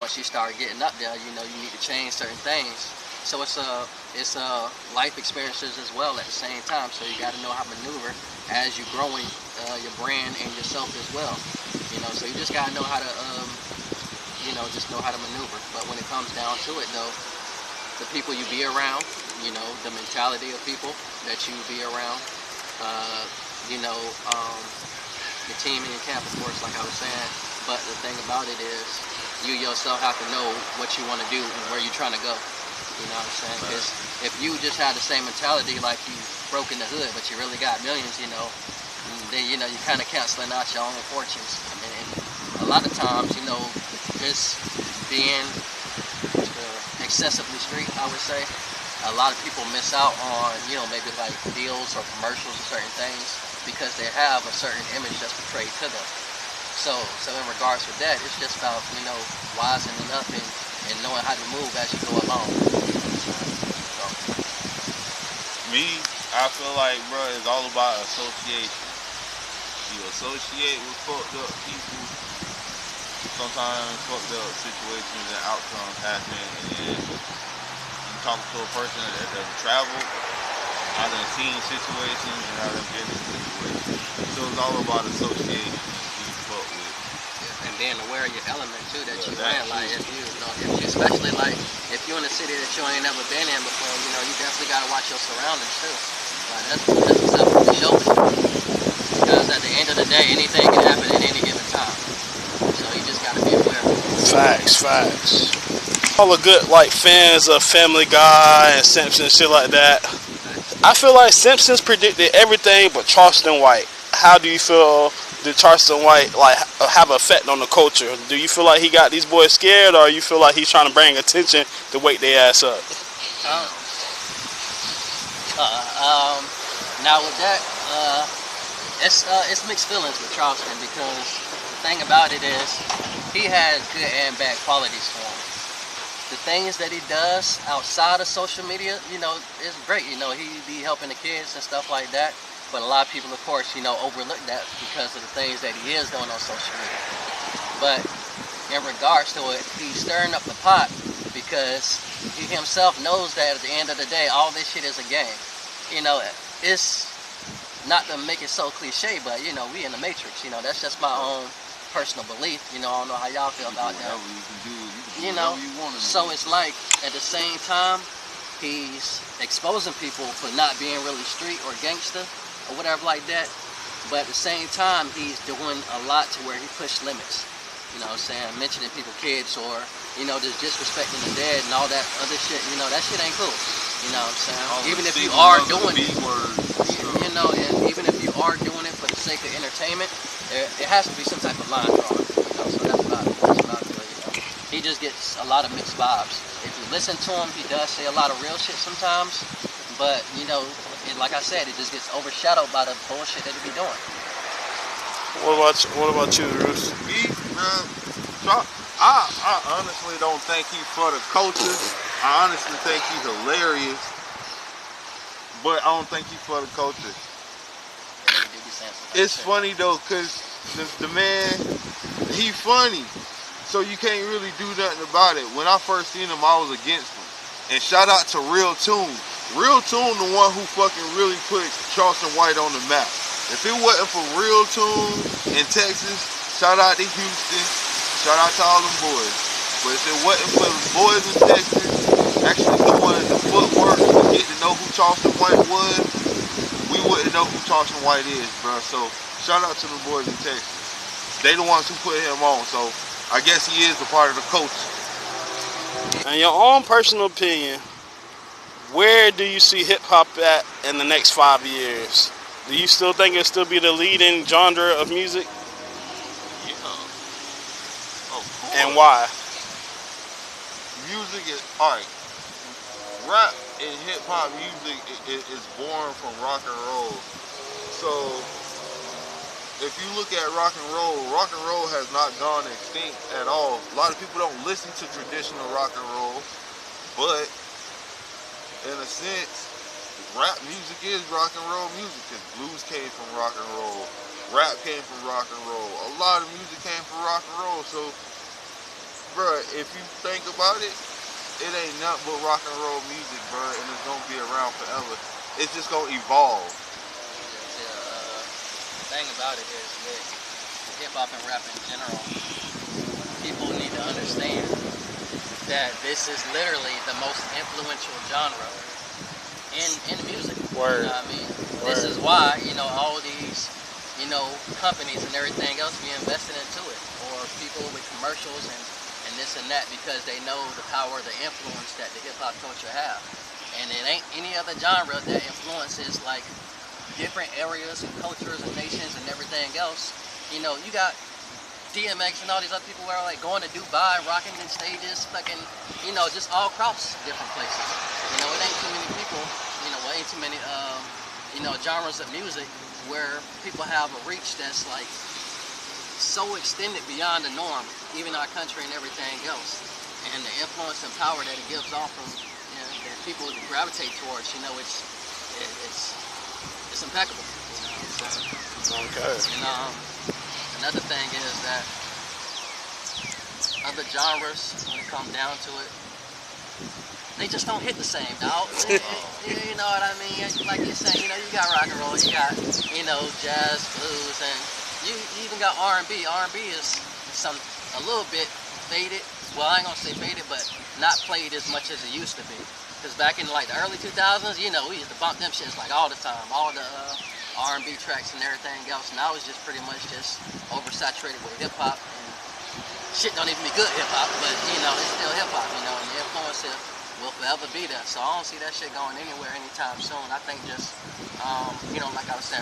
once you start getting up there, you know you need to change certain things. So it's life experiences as well at the same time. So you got to know how to maneuver as you're growing your brand and yourself as well. You know, so you just got to know how to just know how to maneuver. But when it comes down to it, though, the people you be around, you know, the mentality of people that you be around, uh, you know, um, the team in your camp, of course, like I was saying. But the thing about it is, you yourself have to know what you want to do and where you're trying to go. You know what I'm saying? Because if you just have the same mentality like you broke in the hood, but you really got millions, you know, then you know you kind of canceling out your own fortunes. And a lot of times, you know, just being excessively street, I would say, a lot of people miss out on, you know, maybe like deals or commercials or certain things because they have a certain image that's portrayed to them. So in regards to that, it's just about, you know, wisening up and knowing how to move as you go along. So. Me, I feel like, bro, it's all about association. You associate with fucked up people. Sometimes fucked up situations and outcomes happen, and then you talk to a person that doesn't travel. I done seen situations and I done been in situations. So it's all about association and who you fuck with. And being aware of your element too that you in. Like if you know, especially like if you're in a city that you ain't never been in before, you know, you definitely gotta watch your surroundings too. Like that's what's up with the show. Because at the end of the day, anything can happen at any given time. So you just gotta be aware. Facts. All the good like fans of Family Guy and Simpsons, shit like that. I feel like Simpsons predicted everything but Charleston White. How do you feel did Charleston White like have an effect on the culture? Do you feel like he got these boys scared, or you feel like he's trying to bring attention to wake their ass up? Now with that, it's mixed feelings with Charleston because the thing about it is he has good and bad qualities for him. The things that he does outside of social media, you know, is great. You know, he be helping the kids and stuff like that. But a lot of people, of course, you know, overlook that because of the things that he is doing on social media. But in regards to it, he's stirring up the pot because he himself knows that at the end of the day, all this shit is a game. You know, it's not to make it so cliche, but, you know, we in the Matrix. You know, that's just my own personal belief. You know, I don't know how y'all feel about that. You know, so it's like at the same time, he's exposing people for not being really street or gangster or whatever like that. But at the same time, he's doing a lot to where he pushed limits. You know what I'm saying? Mentioning people kids or, you know, just disrespecting the dead and all that other shit. You know, that shit ain't cool. You know what I'm saying? Even if you are doing it, you know, and even if you are doing it for the sake of entertainment, it has to be some type of line drawing. You know, so that's about it. That's about it. He just gets a lot of mixed vibes. If you listen to him, he does say a lot of real shit sometimes, but you know, like I said, it just gets overshadowed by the bullshit that he be doing. What about you, Bruce? Me, man, I honestly don't think he's for the culture. I honestly think he's hilarious, but I don't think he's for the culture. It's funny though, cause the man, he funny. So you can't really do nothing about it. When I first seen him, I was against him. And shout out to Real Tune. Real Tune, the one who fucking really put Charleston White on the map. If it wasn't for Real Tune in Texas, shout out to Houston, shout out to all them boys. But if it wasn't for the boys in Texas actually doing the footwork to get to know who Charleston White was, we wouldn't know who Charleston White is, bro. So shout out to the boys in Texas. They the ones who put him on, so I guess he is a part of the culture. In your own personal opinion, where do you see hip-hop at in the next 5 years? Do you still think it'll still be the leading genre of music? Yeah. Of course. And why? Music is, alright, rap and hip-hop music is born from rock and roll. So if you look at rock and roll has not gone extinct at all. A lot of people don't listen to traditional rock and roll, but in a sense, rap music is rock and roll music, because blues came from rock and roll, rap came from rock and roll, a lot of music came from rock and roll. So bro, if you think about it, it ain't nothing but rock and roll music, bro, and it's gonna be around forever. It's just gonna evolve. The thing about it is that hip hop and rap in general, people need to understand that this is literally the most influential genre in music. Word. You know what I mean? Word. This is why, all these, companies and everything else be invested into it. Or people with commercials and this and that, because they know the power, the influence that the hip hop culture have. And it ain't any other genre that influences like different areas and cultures and nations and everything else. You got DMX and all these other people who are like going to Dubai, rocking in stages, fucking, just all across different places. It ain't too many people, it ain't too many, genres of music where people have a reach that's like so extended beyond the norm, even our country and everything else. And the influence and power that it gives off from, that people gravitate towards, it's impeccable. So, Okay. and another thing is that other genres, when it comes down to it, they just don't hit the same, dog. You know what I mean? Like you're saying, you got rock and roll, you got, jazz, blues, and you even got R&B. R&B is a little bit faded. Well, I ain't gonna say faded, but not played as much as it used to be. Because back in like the early 2000s, we used to bump them shits like all the time, all the R&B tracks and everything else. Now it's just pretty much just oversaturated with hip hop. And shit don't even be good hip hop, but it's still hip hop. And the influence will forever be there. So I don't see that shit going anywhere anytime soon. I think just, like I was saying